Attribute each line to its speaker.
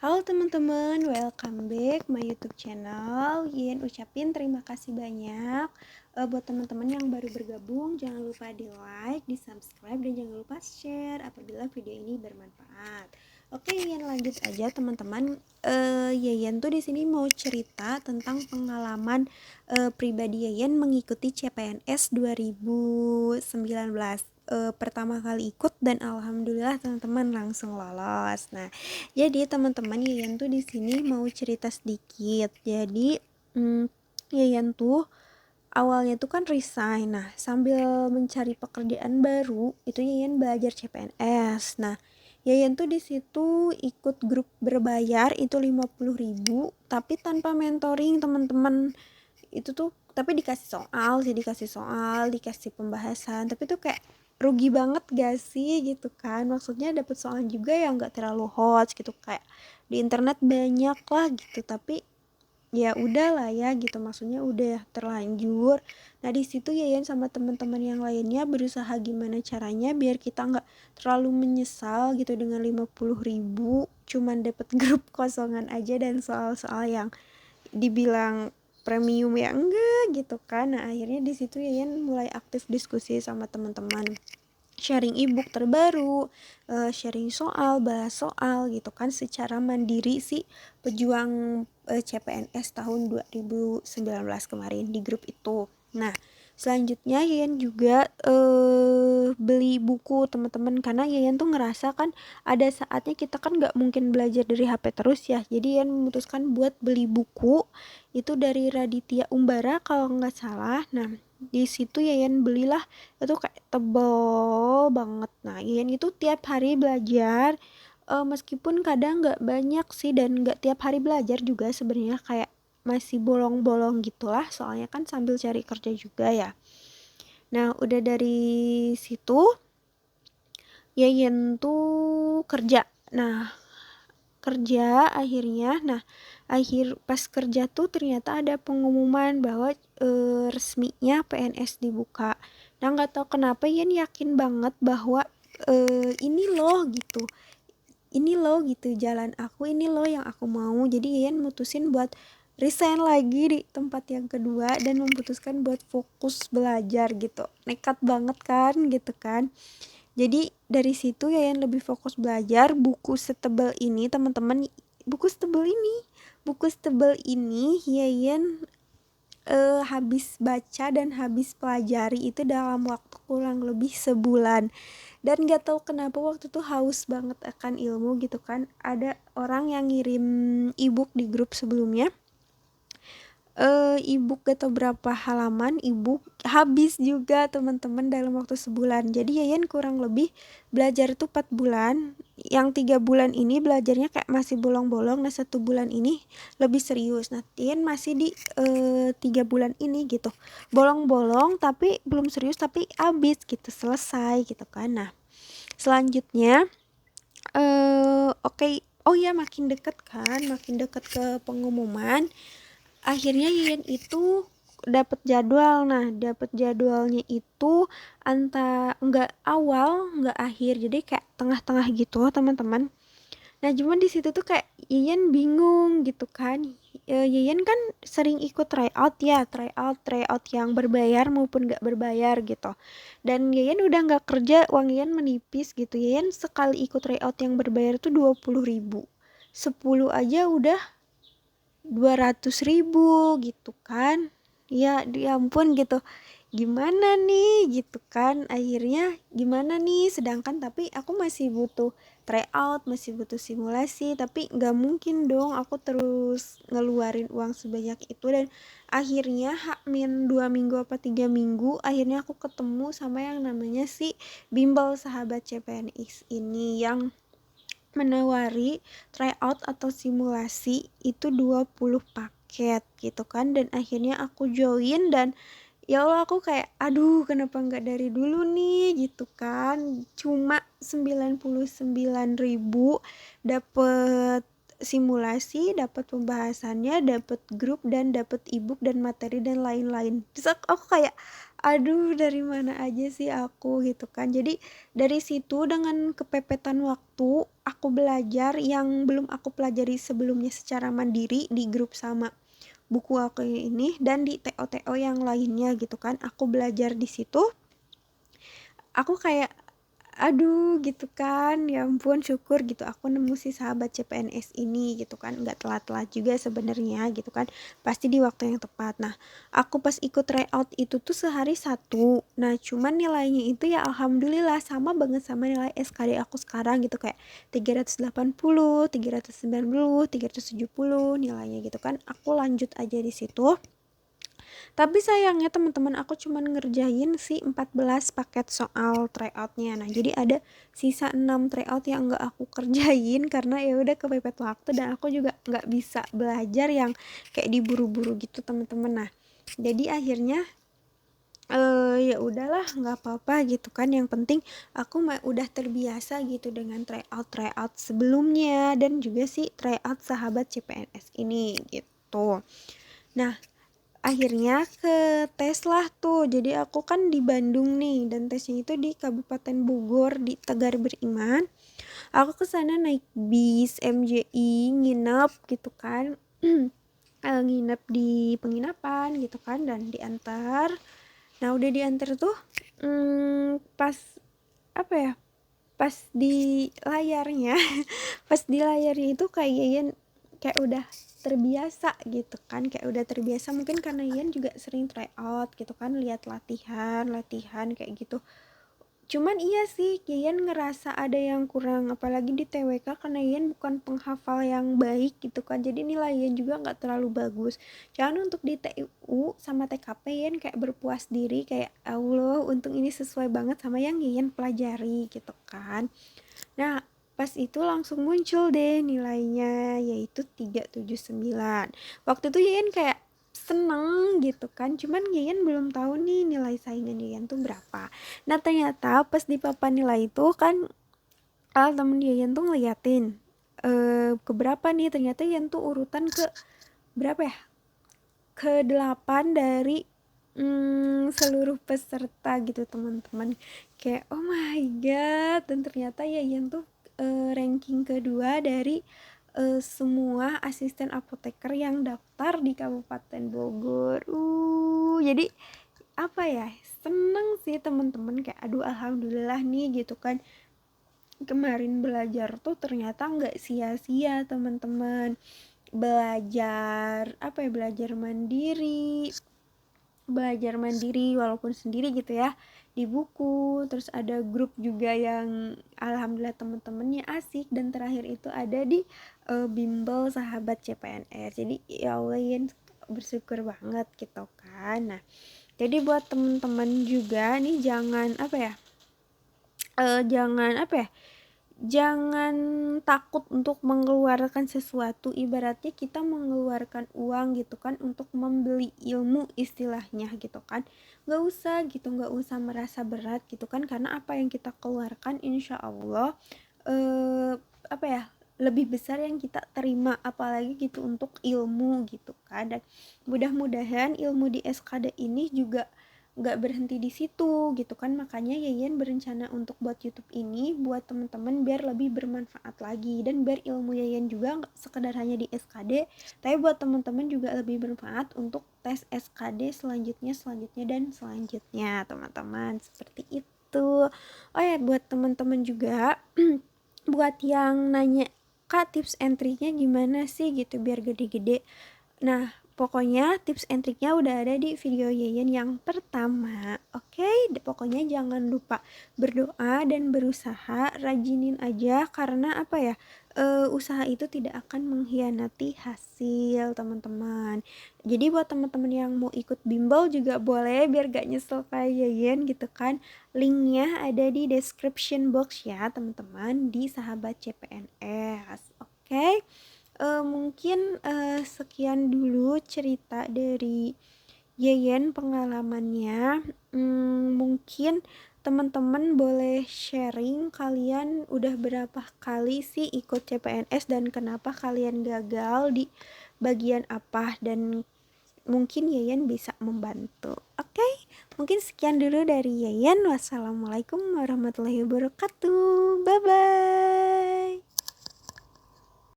Speaker 1: Halo teman-teman, welcome back my YouTube channel. Yin ucapin terima kasih banyak buat teman-teman yang baru bergabung. Jangan lupa di like, di subscribe, dan jangan lupa share apabila video ini bermanfaat. Oke, Yin lanjut aja teman-teman. Yayan tuh di sini mau cerita tentang pengalaman pribadi Yayan mengikuti CPNS 2019. Pertama kali ikut dan alhamdulillah teman-teman langsung lolos. Nah, jadi teman-teman Yayan tuh di sini mau cerita sedikit. Jadi Yayan tuh awalnya tuh kan resign. Nah, sambil mencari pekerjaan baru, itu Yayan belajar CPNS. Nah, Yayan tuh di situ ikut grup berbayar itu 50.000, tapi tanpa mentoring teman-teman. Itu tuh tapi dikasih soal, dikasih pembahasan, tapi tuh kayak rugi banget gak sih gitu kan. Maksudnya dapet soal juga yang gak terlalu hot gitu, kayak di internet banyak lah gitu, tapi ya udah lah ya gitu, maksudnya udah terlanjur. Nah di situ Yayan sama teman-teman yang lainnya berusaha gimana caranya biar kita nggak terlalu menyesal gitu dengan 50.000 cuman dapet grup kosongan aja dan soal-soal yang dibilang premium ya enggak gitu kan. Nah akhirnya di situ Yayan mulai aktif diskusi sama teman-teman, sharing ebook terbaru, sharing soal, bahas soal gitu kan, secara mandiri sih pejuang CPNS tahun 2019 kemarin di grup itu. Nah selanjutnya Yayan juga beli buku teman-teman, karena Yayan tuh ngerasa kan ada saatnya kita kan nggak mungkin belajar dari HP terus ya. Jadi Yayan memutuskan buat beli buku itu dari Raditya Umbara kalau nggak salah. Nah di situ Yayan belilah, itu kayak tebel banget. Nah Yayan itu tiap hari belajar, meskipun kadang nggak banyak sih dan nggak tiap hari belajar juga sebenarnya, kayak masih bolong-bolong gitulah, soalnya kan sambil cari kerja juga ya. Nah udah dari situ Yayan tuh kerja. Nah kerja akhirnya, pas kerja tuh ternyata ada pengumuman bahwa resminya PNS dibuka. Nah nggak tahu kenapa Yan yakin banget bahwa ini loh gitu jalan aku, ini loh yang aku mau. Jadi Yan mutusin buat resign lagi di tempat yang kedua dan memutuskan buat fokus belajar gitu. Nekat banget kan gitu kan. Jadi dari situ Yayan lebih fokus belajar. Buku setebal ini teman-teman, buku setebal ini Yayan habis baca dan habis pelajari itu dalam waktu kurang lebih sebulan. Dan gak tahu kenapa waktu itu haus banget akan ilmu gitu kan. Ada orang yang ngirim ebook di grup sebelumnya, ebook gak tau berapa halaman, ebook habis juga teman-teman dalam waktu sebulan. Jadi Yayan kurang lebih belajar tuh 4 bulan. Yang 3 bulan ini belajarnya kayak masih bolong-bolong. Nah 1 bulan ini lebih serius. Nah Yayan masih di 3 bulan ini gitu, bolong-bolong tapi belum serius, tapi habis gitu, selesai gitu kan. Nah selanjutnya oke. Oh ya, makin deket ke pengumuman. Akhirnya Yayan itu dapat jadwal. Nah dapat jadwalnya itu nggak awal nggak akhir, jadi kayak tengah-tengah gitu teman-teman. Nah cuman di situ tuh kayak Yayan bingung gitu kan. Yayan kan sering ikut tryout yang berbayar maupun nggak berbayar gitu, dan Yayan udah nggak kerja, uang Yayan menipis gitu. Yayan sekali ikut tryout yang berbayar tuh 20.000, 10 aja udah 200.000 gitu kan. Ya ampun gitu, gimana nih gitu kan. Akhirnya gimana nih, sedangkan tapi aku masih butuh tryout, masih butuh simulasi, tapi gak mungkin dong aku terus ngeluarin uang sebanyak itu. Dan akhirnya H-2 minggu apa 3 minggu akhirnya aku ketemu sama yang namanya si Bimbel Sahabat CPNX ini, yang menawari tryout atau simulasi itu 20 paket gitu kan. Dan akhirnya aku join, dan ya Allah aku kayak aduh kenapa nggak dari dulu nih gitu kan. Cuma 99.000 dapet simulasi, dapat pembahasannya, dapat grup, dan dapat ebook dan materi dan lain-lain. Terus aku kayak aduh dari mana aja sih aku gitu kan. Jadi dari situ dengan kepepetan waktu aku belajar yang belum aku pelajari sebelumnya secara mandiri di grup sama buku aku ini dan di TO-TO yang lainnya gitu kan. Aku belajar di situ. Aku kayak aduh gitu kan, ya ampun syukur gitu aku nemu si sahabat CPNS ini gitu kan, nggak telat-telat juga sebenarnya gitu kan, pasti di waktu yang tepat. Nah aku pas ikut tryout itu tuh sehari satu, nah cuman nilainya itu ya alhamdulillah sama banget sama nilai SKD aku sekarang gitu, kayak 380, 390, 370 nilainya gitu kan. Aku lanjut aja di situ. Tapi sayangnya teman-teman aku cuman ngerjain si 14 paket soal tryoutnya. Nah jadi ada sisa 6 tryout yang nggak aku kerjain karena ya udah kepepet waktu dan aku juga nggak bisa belajar yang kayak diburu-buru gitu teman-teman. Nah jadi akhirnya ya udahlah nggak apa-apa gitu kan, yang penting aku udah terbiasa gitu dengan tryout sebelumnya dan juga si tryout sahabat CPNS ini gitu. Nah akhirnya ke tes lah tuh. Jadi aku kan di Bandung nih dan tesnya itu di Kabupaten Bogor di Tegar Beriman. Aku ke sana naik bis MJI, nginep gitu kan. Nginep di penginapan gitu kan dan diantar. Nah udah diantar tuh pas apa ya, pas di layarnya pas di layarnya itu kayak Yayan kayak udah terbiasa gitu kan, kayak udah terbiasa mungkin karena Yayan juga sering try out gitu kan, lihat latihan kayak gitu. Cuman iya sih Yayan ngerasa ada yang kurang, apalagi di TWK karena Yayan bukan penghafal yang baik gitu kan, jadi nilai Yayan juga nggak terlalu bagus. Jangan untuk di TU sama TKP Yayan kayak berpuas diri, kayak Allah untung ini sesuai banget sama yang Yayan pelajari gitu kan. Nah pas itu langsung muncul deh nilainya, yaitu 379. Waktu itu Yayan kayak seneng gitu kan, cuman Yayan belum tahu nih nilai saingan Yayan tuh berapa. Nah ternyata pas di papan nilai itu kan temen Yayan tuh ngeliatin keberapa nih, ternyata Yayan tuh urutan ke berapa ya, ke 8 dari seluruh peserta gitu teman-teman. Kayak oh my god, dan ternyata Yayan tuh ranking kedua dari semua asisten apoteker yang daftar di Kabupaten Bogor. Jadi apa ya, seneng sih teman-teman, kayak aduh alhamdulillah nih gitu kan, kemarin belajar tuh ternyata nggak sia-sia teman-teman. Belajar apa ya, belajar mandiri walaupun sendiri gitu ya di buku, terus ada grup juga yang alhamdulillah temen-temennya asik, dan terakhir itu ada di bimbel sahabat CPNS. Jadi ya Allah Yen, bersyukur banget gitu kan. Nah jadi buat temen-temen juga nih jangan apa ya, jangan apa ya, jangan takut untuk mengeluarkan sesuatu, ibaratnya kita mengeluarkan uang gitu kan untuk membeli ilmu istilahnya gitu kan. Nggak usah merasa berat gitu kan, karena apa yang kita keluarkan insya Allah apa ya, lebih besar yang kita terima, apalagi gitu untuk ilmu gitu kan. Dan mudah-mudahan ilmu di SKD ini juga nggak berhenti di situ gitu kan. Makanya Yayan berencana untuk buat YouTube ini buat temen-temen biar lebih bermanfaat lagi, dan biar ilmu Yayan juga nggak sekedar hanya di SKD, tapi buat temen-temen juga lebih bermanfaat untuk tes SKD selanjutnya dan selanjutnya teman-teman, seperti itu. Oh ya buat temen-temen juga buat yang nanya Kak tips and triknya gimana sih gitu biar gede-gede. Nah, pokoknya tips and triknya udah ada di video Yayan yang pertama. Oke, pokoknya jangan lupa berdoa dan berusaha, rajinin aja karena apa ya? Usaha itu tidak akan mengkhianati hasil, teman-teman. Jadi buat teman-teman yang mau ikut bimbel juga boleh biar gak nyesel kayak Yayan gitu kan. Linknya ada di description box ya, teman-teman, di sahabat CPNS. Oke. Mungkin sekian dulu cerita dari Yeyen pengalamannya. Mungkin teman-teman boleh sharing kalian udah berapa kali sih ikut CPNS dan kenapa kalian gagal di bagian apa, dan mungkin Yeyen bisa membantu. Oke, Mungkin sekian dulu dari Yayan. Wassalamualaikum warahmatullahi wabarakatuh. Bye bye.